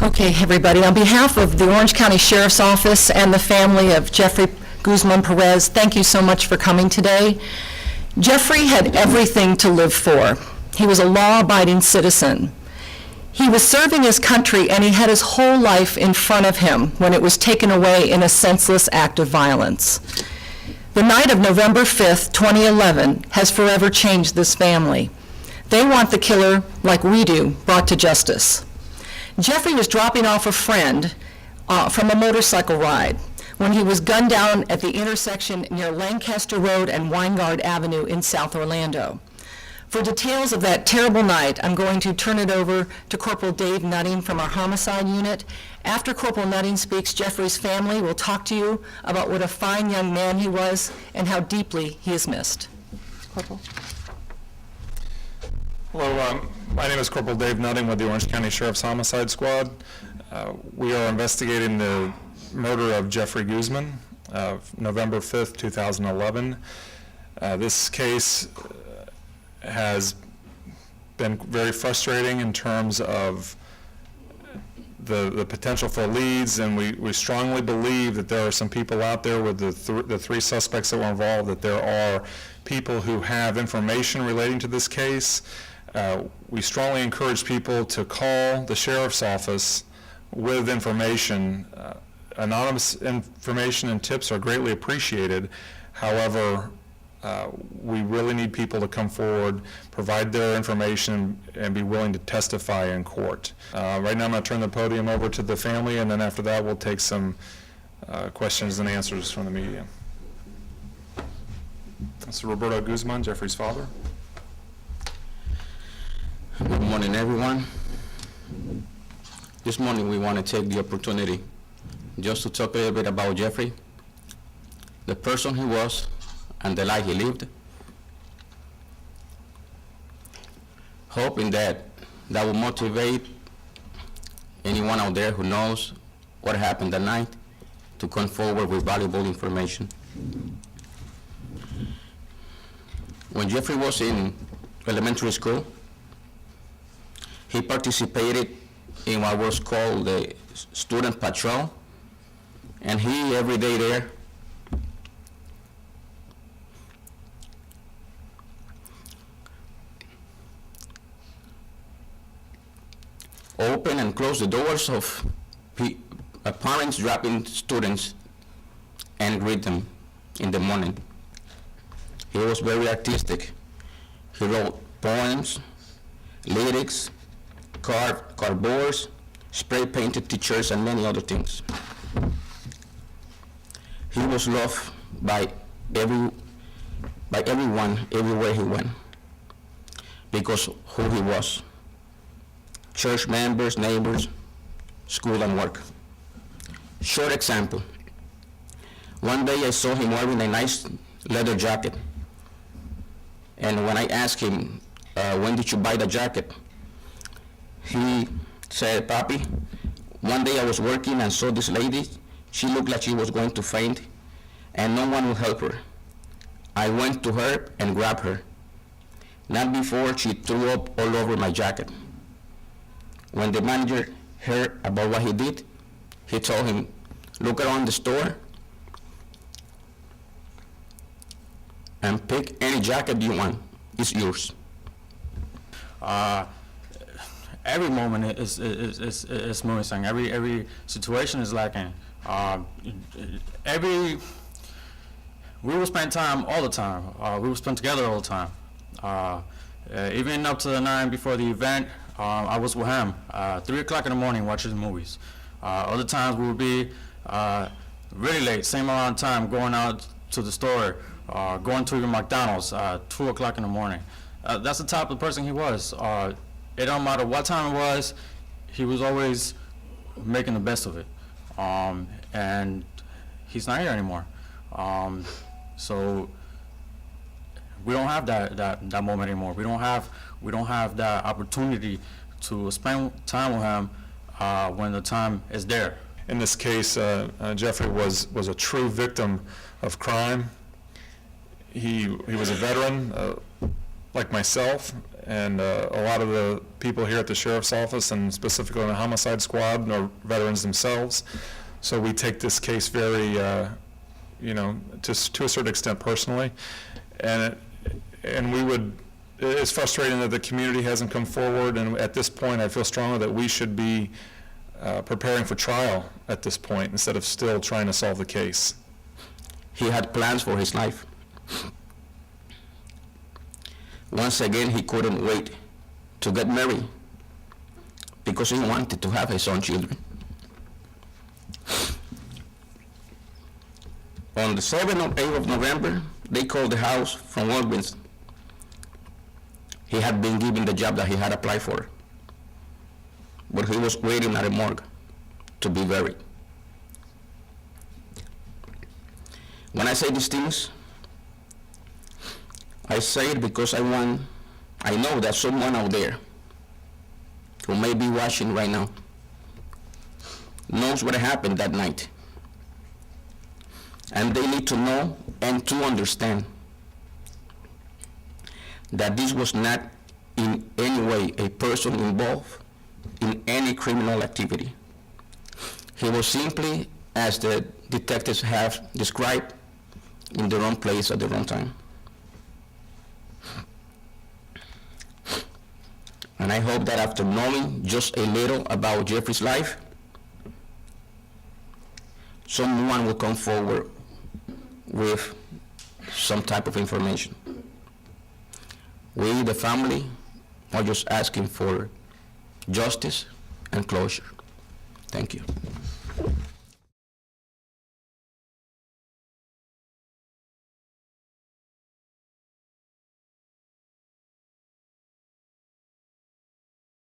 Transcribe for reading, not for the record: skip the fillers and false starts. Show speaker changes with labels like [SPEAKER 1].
[SPEAKER 1] Okay, everybody, on behalf of the Orange County Sheriff's Office and the family of Jeffrey Guzman Perez, thank you so much for coming today. Jeffrey had everything to live for. He was a law-abiding citizen. He was serving his country, and he had his whole life in front of him when it was taken away in a senseless act of violence. The night of November 5th, 2011, has forever changed this family. They want the killer, like we do, brought to justice. Jeffrey was dropping off a friend from a motorcycle ride when he was gunned down at the intersection near Lancaster Road and Weingard Avenue in South Orlando. For details of that terrible night, I'm going to turn it over to Corporal Dave Nutting from our homicide unit. After Corporal Nutting speaks, Jeffrey's family will talk to you about what a fine young man he was and how deeply he is missed. Corporal.
[SPEAKER 2] Hello, my name is Corporal Dave Nutting with the Orange County Sheriff's Homicide Squad. We are investigating the murder of Jeffrey Guzman, November 5th, 2011. This case has been very frustrating in terms of the potential for leads, and we strongly believe that there are some people out there with the three suspects that were involved, that there are people who have information relating to this case. We strongly encourage people to call the Sheriff's Office with information. Anonymous information and tips are greatly appreciated. However, we really need people to come forward, provide their information, and be willing to testify in court. Right now I'm going to turn the podium over to the family, and then after that we'll take some questions and answers from the media. This is Roberto Guzman, Jeffrey's father.
[SPEAKER 3] Good morning, everyone. This morning we want to take the opportunity just to talk a little bit about Jeffrey, the person he was, and the life he lived, hoping that will motivate anyone out there who knows what happened that night to come forward with valuable information. When Jeffrey was in elementary school, he participated in what was called the student patrol, and he every day there open and close the doors of parents dropping students and greet them in the morning. He was very artistic. He wrote poems, lyrics, cardboards, spray painted t-shirts, and many other things. He was loved by everyone everywhere he went because who he was. Church members, neighbors, school, and work. Short example. One day I saw him wearing a nice leather jacket, and when I asked him, when did you buy the jacket? He said, Papi, one day I was working and saw this lady. She looked like she was going to faint, and no one would help her. I went to her and grabbed her. Not before she threw up all over my jacket. When the manager heard about what he did, he told him, look around the store and pick any jacket you want. It's yours.
[SPEAKER 4] Every moment is moving. Every situation is lacking. We will spend time all the time. We will spend together all the time. Even up to the night before the event, I was with him, 3 o'clock in the morning watching movies. Other times we would be really late, same amount of time, going out to the store, going to even McDonald's, 2 o'clock in the morning. That's the type of person he was. It don't matter what time it was, he was always making the best of it. And he's not here anymore. So we don't have that moment anymore. We don't have that opportunity to spend time with him when the time is there.
[SPEAKER 2] In this case, Jeffrey was a true victim of crime. He was a veteran like myself, And a lot of the people here at the Sheriff's Office, and specifically in the Homicide Squad, are veterans themselves. So we take this case very, to a certain extent personally. And it's frustrating that the community hasn't come forward, and at this point, I feel strongly that we should be preparing for trial at this point instead of still trying to solve the case.
[SPEAKER 3] He had plans for his life. Once again, he couldn't wait to get married because he wanted to have his own children. On the 7th or 8th of November, they called the house from Orleans. He had been given the job that he had applied for, but he was waiting at a morgue to be buried. When I say these things, I say it because I know that someone out there who may be watching right now knows what happened that night. And they need to know and to understand that this was not in any way a person involved in any criminal activity. He was simply, as the detectives have described, in the wrong place at the wrong time. And I hope that after knowing just a little about Jeffrey's life, someone will come forward with some type of information. We, the family, are just asking for justice and closure. Thank you.